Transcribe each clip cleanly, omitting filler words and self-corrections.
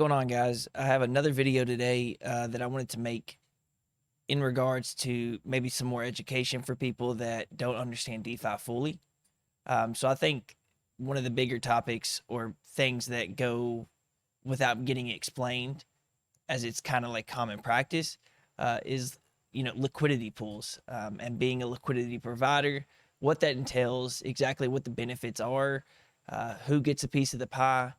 going on, guys? I have another video today that I wanted to make in regards to maybe some more education for people that don't understand DeFi fully. So I think one of the bigger topics or things that go without getting explained, as it's kind of like common practice, is liquidity pools and being a liquidity provider, what that entails, exactly what the benefits are, who gets a piece of the pie,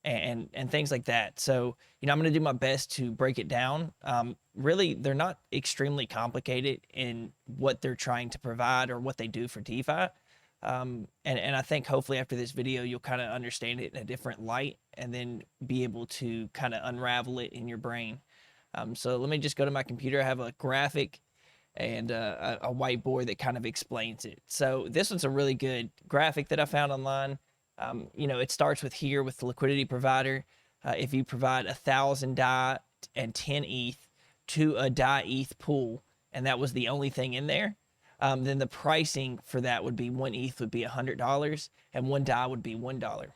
and things like that. So, I'm going to do my best to break it down. Really, they're not extremely complicated in what they're trying to provide or what they do for DeFi. And I think hopefully after this video, you'll kind of understand it in a different light and then be able to kind of unravel it in your brain. So let me just go to my computer. I have a graphic and a whiteboard that kind of explains it. So this one's a really good graphic that I found online. It starts with here with the liquidity provider. If you provide 1,000 DAI and 10 ETH to a DAI ETH pool, and that was the only thing in there, then the pricing for that would be 1 ETH would be $100 and 1 DAI would be $1.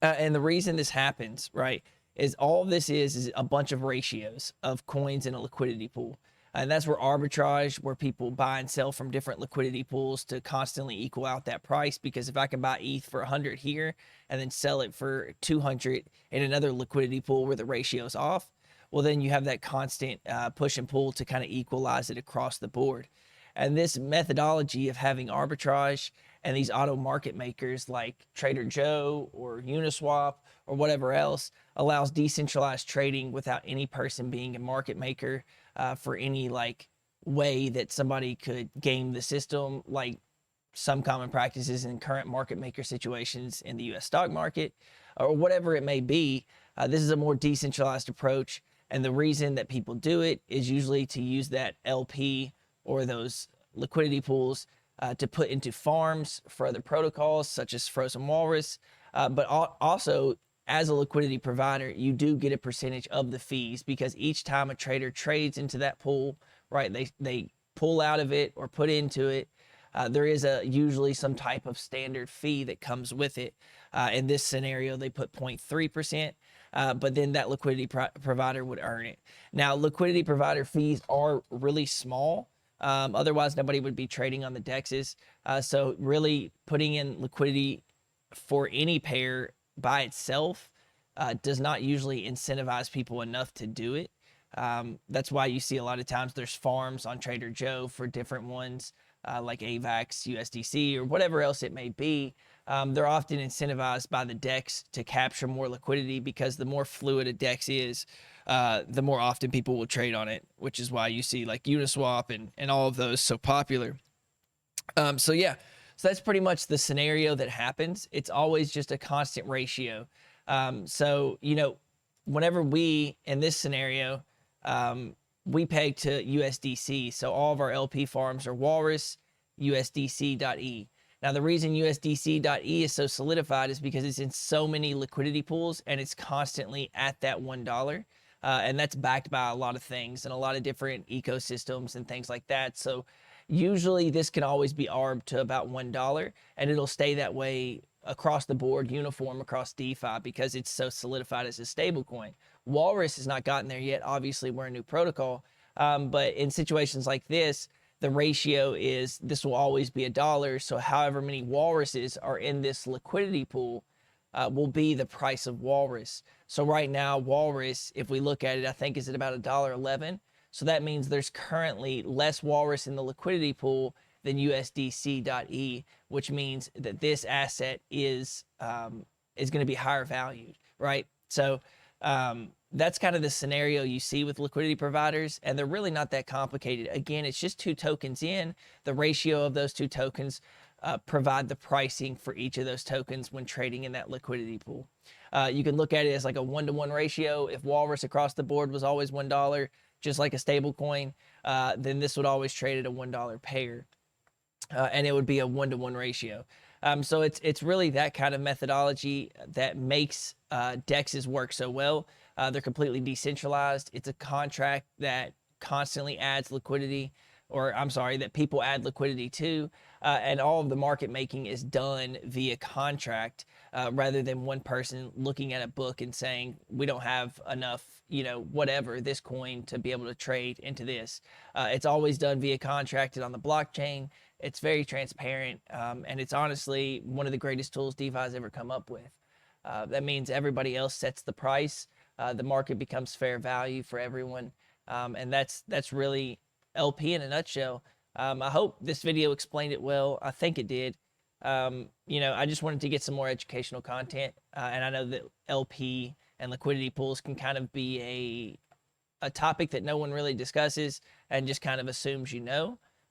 And the reason this happens, right, is all this is a bunch of ratios of coins in a liquidity pool. And that's where arbitrage, where people buy and sell from different liquidity pools to constantly equal out that price. Because if I can buy ETH for 100 here and then sell it for 200 in another liquidity pool where the ratio is off, well, then you have that constant push and pull to kind of equalize it across the board. And this methodology of having arbitrage and these auto market makers like Trader Joe or Uniswap or whatever else allows decentralized trading without any person being a market maker for any way that somebody could game the system, like some common practices in current market maker situations in the US stock market or whatever it may be. This is a more decentralized approach. And the reason that people do it is usually to use that LP or those liquidity pools to put into farms for other protocols such as Frozen Walrus. But also, as a liquidity provider, you do get a percentage of the fees because each time a trader trades into that pool, right, they pull out of it or put into it, there is usually some type of standard fee that comes with it. In this scenario, they put 0.3%. But then that liquidity provider would earn it. Now, liquidity provider fees are really small. Otherwise, nobody would be trading on the DEXs. So really putting in liquidity for any pair by itself does not usually incentivize people enough to do it. That's why you see a lot of times there's farms on Trader Joe for different ones like AVAX, USDC, or whatever else it may be. They're often incentivized by the DEX to capture more liquidity because the more fluid a DEX is, the more often people will trade on it, which is why you see like Uniswap and all of those so popular. So that's pretty much the scenario that happens. It's always just a constant ratio. Whenever we, in this scenario, we peg to USDC. So all of our LP farms are Walrus, USDC.E. Now, the reason USDC.E is so solidified is because it's in so many liquidity pools and it's constantly at that $1. And that's backed by a lot of things and a lot of different ecosystems and things like that. So usually this can always be arbed to about $1 and it'll stay that way across the board, uniform across DeFi because it's so solidified as a stable coin. Walrus has not gotten there yet. Obviously, we're a new protocol. But in situations like this, the ratio is this will always be $1. So however many walruses are in this liquidity pool will be the price of walrus. So right now, walrus, if we look at it, I think is at about $1.11. So that means there's currently less walrus in the liquidity pool than USDC.E, which means that this asset is going to be higher valued, right? So that's kind of the scenario you see with liquidity providers, and they're really not that complicated. Again, it's just two tokens in. The ratio of those two tokens provide the pricing for each of those tokens when trading in that liquidity pool. You can look at it as like a 1-to-1 ratio. If Walrus across the board was always $1, just like a stable coin, then this would always trade at a $1 pair. And it would be a 1-to-1 ratio. So it's really that kind of methodology that makes DEXs work so well. They're completely decentralized. It's a contract that constantly adds liquidity. or I'm sorry, that people add liquidity to, and all of the market making is done via contract, rather than one person looking at a book and saying, we don't have enough, whatever, this coin to be able to trade into this. It's always done via contracted on the blockchain. It's very transparent, and it's honestly one of the greatest tools DeFi has ever come up with. That means everybody else sets the price. The market becomes fair value for everyone, and that's really LP in a nutshell. I hope this video explained it well. I think it did. I just wanted to get some more educational content, and I know that LP and liquidity pools can kind of be a topic that no one really discusses and just kind of assumes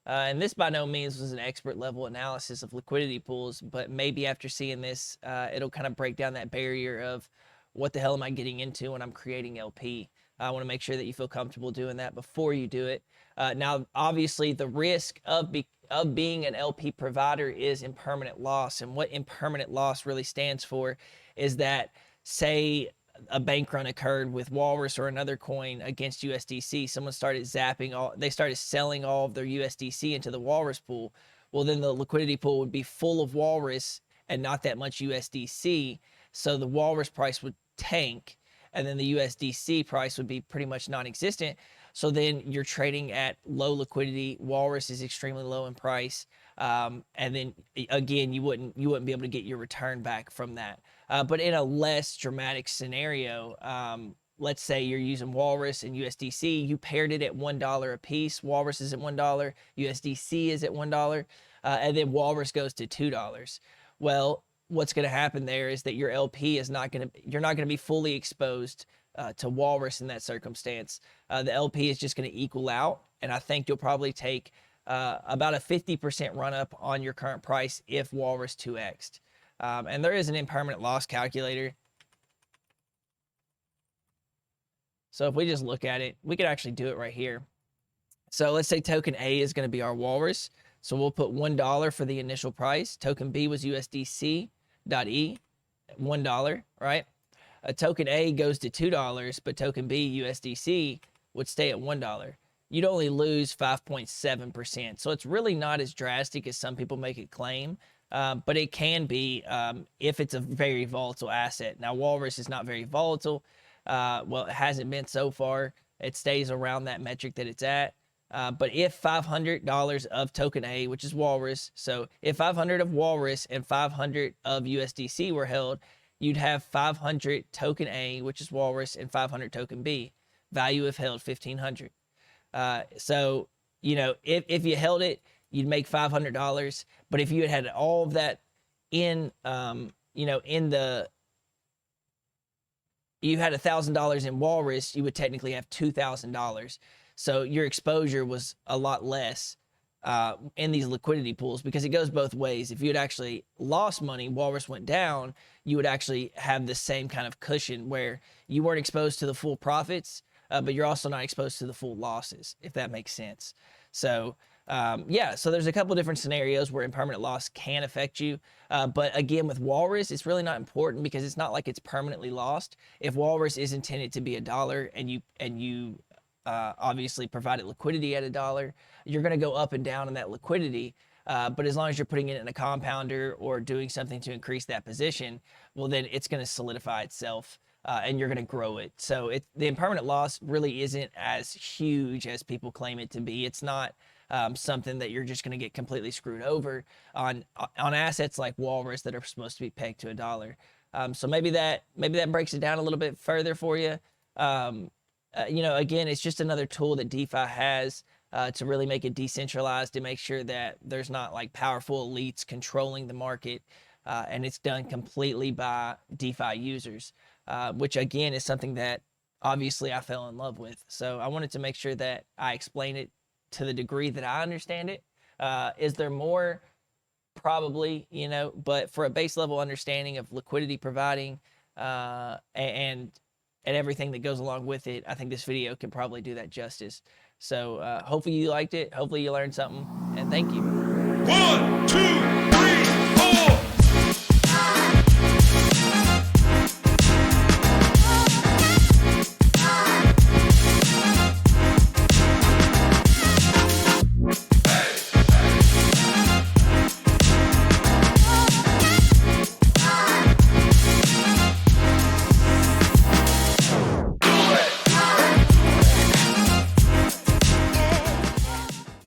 and this by no means was an expert level analysis of liquidity pools, but maybe after seeing this, it'll kind of break down that barrier of what the hell am I getting into when I'm creating LP. I want to make sure that you feel comfortable doing that before you do it. Now, obviously, the risk of being an LP provider is impermanent loss. And what impermanent loss really stands for is that, say, a bank run occurred with Walrus or another coin against USDC. Someone started they started selling all of their USDC into the Walrus pool. Well, then the liquidity pool would be full of Walrus and not that much USDC. So the Walrus price would tank, and then the USDC price would be pretty much non-existent. So then you're trading at low liquidity. Walrus is extremely low in price, and then again, you wouldn't be able to get your return back from that. But in a less dramatic scenario, let's say you're using Walrus and USDC, you paired it at $1 a piece. Walrus is at $1, USDC is at $1, and then Walrus goes to $2. Well, what's going to happen there is that your LP you're not going to be fully exposed to Walrus in that circumstance. The LP is just going to equal out, and I think you'll probably take about a 50% run up on your current price if Walrus 2x'd. And there is an impermanent loss calculator. So if we just look at it, we could actually do it right here. So let's say token A is going to be our Walrus. So we'll put $1 for the initial price. Token B was USDC.E, $1, right? Token A goes to $2, but token B, USDC, would stay at $1. You'd only lose 5.7%. So it's really not as drastic as some people make it claim. But it can be if it's a very volatile asset. Now, Walrus is not very volatile. Well, it hasn't been so far. It stays around that metric that it's at. But if $500 of token A, which is Walrus, so if 500 of Walrus and 500 of USDC were held, you'd have 500 token A, which is Walrus, and 500 token B. Value if held, 1,500. So, if you held it, you'd make $500. But if you had all of that you had $1,000 in Walrus, you would technically have $2,000. So your exposure was a lot less in these liquidity pools, because it goes both ways. If you had actually lost money, Walrus went down, you would actually have the same kind of cushion where you weren't exposed to the full profits, but you're also not exposed to the full losses, if that makes sense. So so there's a couple of different scenarios where impermanent loss can affect you. But again, with Walrus, it's really not important because it's not like it's permanently lost. If Walrus is intended to be $1 and you obviously provided liquidity at $1, you're going to go up and down in that liquidity. But as long as you're putting it in a compounder or doing something to increase that position, well, then it's going to solidify itself. And you're going to grow it. So the impermanent loss really isn't as huge as people claim it to be. It's not something that you're just going to get completely screwed over on assets like Walrus that are supposed to be pegged to $1. So maybe that breaks it down a little bit further for you. Again, it's just another tool that DeFi has to really make it decentralized, to make sure that there's not like powerful elites controlling the market, and it's done completely by DeFi users. Which again is something that obviously I fell in love with. So I wanted to make sure that I explain it to the degree that I understand it. Is there more? Probably, but for a base level understanding of liquidity providing and everything that goes along with it, I think this video can probably do that justice. So hopefully you liked it. Hopefully you learned something, and thank you.